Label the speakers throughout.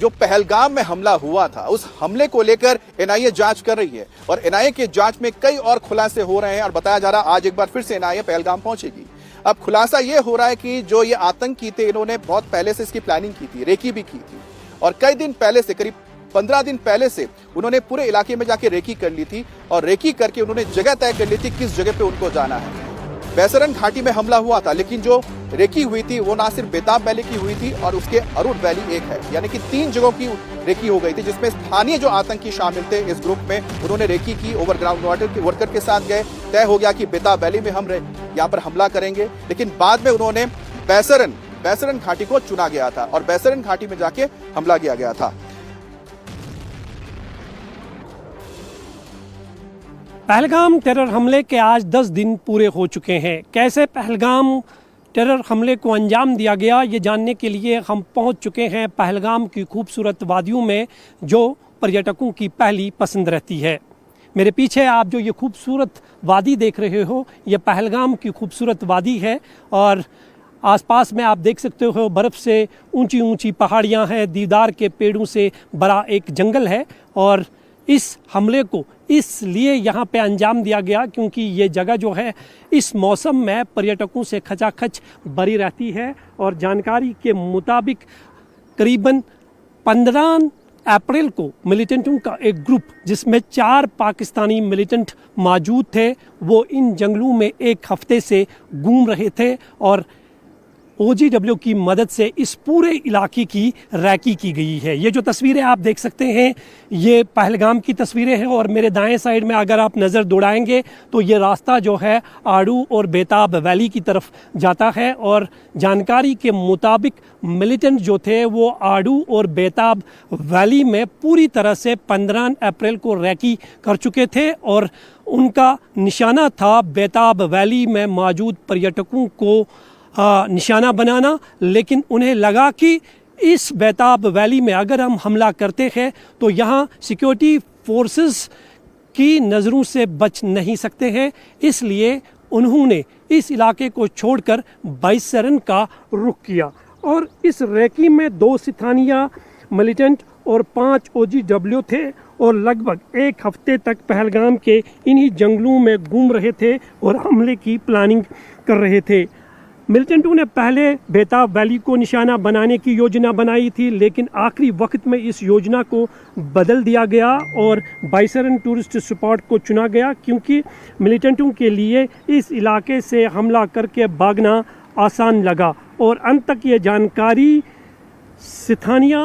Speaker 1: जो पहलगाम में हमला हुआ था, उस हमले को लेकर एनआईए जांच कर रही है और एनआईए की जांच में कई और खुलासे हो रहे हैं और बताया जा रहा है आज एक बार फिर से एनआईए पहलगाम पहुंचेगी। अब खुलासा ये हो रहा है कि जो ये आतंकी थे, इन्होंने बहुत पहले से इसकी प्लानिंग की थी, रेकी भी की थी और कई दिन पहले से, करीब 15 दिन पहले से उन्होंने पूरे इलाके में जाके रेकी कर ली थी और रेकी करके उन्होंने जगह तय कर ली थी किस जगह पे उनको जाना है। बैसरन घाटी में हमला हुआ था, लेकिन जो रेकी हुई थी वो ना सिर्फ बेताब वैली की हुई थी और उसके अरुण वैली एक है, यानी कि 3 जगहों की रेकी हो गई थी, जिसमें स्थानीय जो आतंकी शामिल थे इस ग्रुप में, उन्होंने रेकी की। ओवरग्राउंड वर्कर के साथ गए, तय हो गया कि बेताब वैली में हम यहाँ पर हमला करेंगे, लेकिन बाद में उन्होंने बैसरन घाटी को चुना गया था और बैसरन घाटी में जाके हमला किया गया था।
Speaker 2: पहलगाम टेरर हमले के आज 10 दिन पूरे हो चुके हैं। कैसे पहलगाम टेरर हमले को अंजाम दिया गया, ये जानने के लिए हम पहुंच चुके हैं पहलगाम की खूबसूरत वादियों में, जो पर्यटकों की पहली पसंद रहती है। मेरे पीछे आप जो ये खूबसूरत वादी देख रहे हो, ये पहलगाम की खूबसूरत वादी है और आसपास में आप देख सकते हो बर्फ़ से ऊंची ऊंची पहाड़ियां हैं, देवदार के पेड़ों से भरा एक जंगल है और इस हमले को इसलिए यहाँ पे अंजाम दिया गया क्योंकि ये जगह जो है इस मौसम में पर्यटकों से खचाखच भरी रहती है और जानकारी के मुताबिक करीबन 15 अप्रैल को मिलिटेंटों का एक ग्रुप, जिसमें 4 पाकिस्तानी मिलिटेंट मौजूद थे, वो इन जंगलों में एक हफ्ते से घूम रहे थे और OGW की मदद से इस पूरे इलाके की रैकी की गई है। ये जो तस्वीरें आप देख सकते हैं, ये पहलगाम की तस्वीरें हैं और मेरे दाएं साइड में अगर आप नज़र दौड़ाएंगे तो ये रास्ता जो है आड़ू और बेताब वैली की तरफ जाता है और जानकारी के मुताबिक मिलिटेंट जो थे वो आड़ू और बेताब वैली में पूरी तरह से 15 अप्रैल को रैकी कर चुके थे और उनका निशाना था बेताब वैली में मौजूद पर्यटकों को निशाना बनाना। लेकिन उन्हें लगा कि इस बेताब वैली में अगर हम हमला करते हैं तो यहाँ सिक्योरिटी फोर्सेस की नज़रों से बच नहीं सकते हैं, इसलिए उन्होंने इस इलाके को छोड़कर बैसरन का रुख किया और इस रैकी में 2 स्थानीय मिलिटेंट और 5 OGW थे और लगभग एक हफ्ते तक पहलगाम के इन्हीं जंगलों में घूम रहे थे और हमले की प्लानिंग कर रहे थे। मिलिटेंटों ने पहले बेताब वैली को निशाना बनाने की योजना बनाई थी, लेकिन आखिरी वक्त में इस योजना को बदल दिया गया और बैसरन टूरिस्ट स्पॉट को चुना गया क्योंकि मिलिटेंटों के लिए इस इलाके से हमला करके भागना आसान लगा और अंत तक ये जानकारी स्थानीय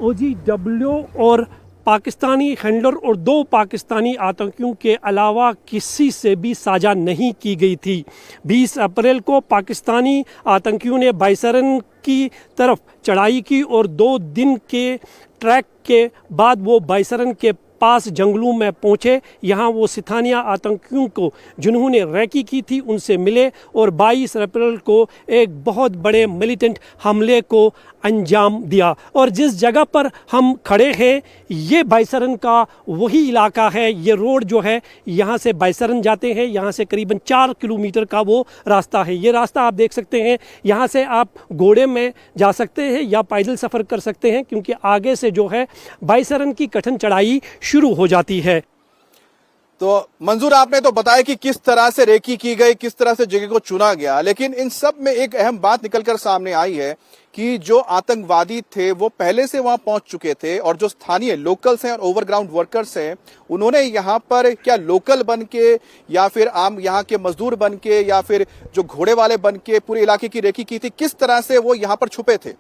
Speaker 2: OGW और पाकिस्तानी हैंडलर और 2 पाकिस्तानी आतंकियों के अलावा किसी से भी साझा नहीं की गई थी। 20 अप्रैल को पाकिस्तानी आतंकियों ने बैसरन की तरफ चढ़ाई की और 2 दिन के ट्रैक के बाद वो बैसरन के पास जंगलों में पहुंचे। यहाँ वो स्थानीय आतंकियों को जिन्होंने रैकी की थी उनसे मिले और 22 अप्रैल को एक बहुत बड़े मिलिटेंट हमले को अंजाम दिया। और जिस जगह पर हम खड़े हैं ये बैसरन का वही इलाका है। ये रोड जो है यहाँ से बैसरन जाते हैं, यहाँ से करीबन 4 किलोमीटर का वो रास्ता है। ये रास्ता आप देख सकते हैं, यहाँ से आप घोड़े में जा सकते हैं या पैदल सफ़र कर सकते हैं क्योंकि आगे से जो है बैसरन की कठिन चढ़ाई शुरू हो जाती है।
Speaker 1: तो मंजूर, आपने तो बताया कि किस तरह से रेकी की गई, किस तरह से जगह को चुना गया, लेकिन इन सब में एक अहम बात निकलकर सामने आई है कि जो आतंकवादी थे वो पहले से वहां पहुंच चुके थे और जो स्थानीय लोकल्स हैं और ओवरग्राउंड वर्कर्स हैं, उन्होंने यहां पर क्या लोकल बन के या फिर आम यहां के मजदूर बन के या फिर जो घोड़े वाले बन के पूरे इलाके की रेकी की थी, किस तरह से वो यहां पर छुपे थे?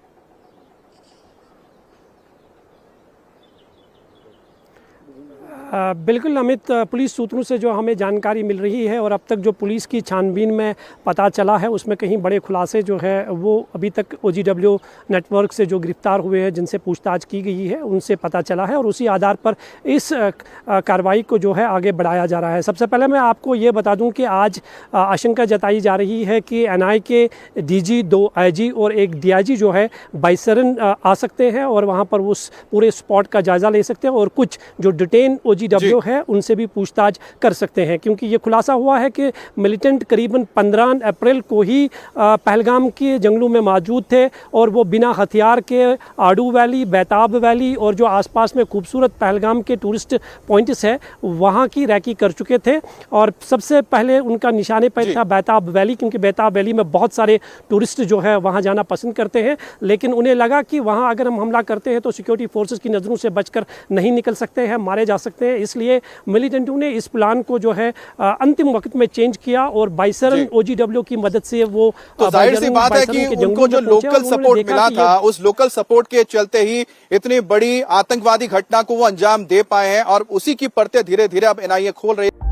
Speaker 2: बिल्कुल अमित, पुलिस सूत्रों से जो हमें जानकारी मिल रही है और अब तक जो पुलिस की छानबीन में पता चला है उसमें कहीं बड़े खुलासे जो है वो अभी तक OGW नेटवर्क से जो गिरफ्तार हुए हैं, जिनसे पूछताछ की गई है, उनसे पता चला है और उसी आधार पर इस कार्रवाई को जो है आगे बढ़ाया जा रहा है। सबसे पहले मैं आपको ये बता दूं कि आज आशंका जताई जा रही है कि NI के DG, 2 IG और 1 DIG जो है बैसरन आ सकते हैं और वहाँ पर उस पूरे स्पॉट का जायज़ा ले सकते हैं और कुछ जो डिटेन OGW है उनसे भी पूछताछ कर सकते हैं, क्योंकि ये खुलासा हुआ है कि मिलिटेंट करीबन 15 अप्रैल को ही पहलगाम के जंगलों में मौजूद थे और वो बिना हथियार के आडू वैली, बेताब वैली और जो आसपास में खूबसूरत पहलगाम के टूरिस्ट पॉइंट्स है वहाँ की रैकी कर चुके थे। और सबसे पहले उनका निशाने पर था बेताब वैली, क्योंकि बेताब वैली में बहुत सारे टूरिस्ट जो है वहाँ जाना पसंद करते हैं, लेकिन उन्हें लगा कि वहाँ अगर हम हमला करते हैं तो सिक्योरिटी फोर्सेस की नज़रों से बचकर नहीं निकल सकते हैं, मारे जा सकते हैं। इसलिए मिलिटेंटों ने इस प्लान को जो है अंतिम वक्त में चेंज किया और बाइसरन OGW की मदद से वो
Speaker 1: तो जाहिर सी बात है कि उनको जो लोकल सपोर्ट मिला था उस लोकल सपोर्ट के चलते ही इतनी बड़ी आतंकवादी घटना को वो अंजाम दे पाए हैं और उसी की परतें धीरे धीरे अब NIA खोल रही है।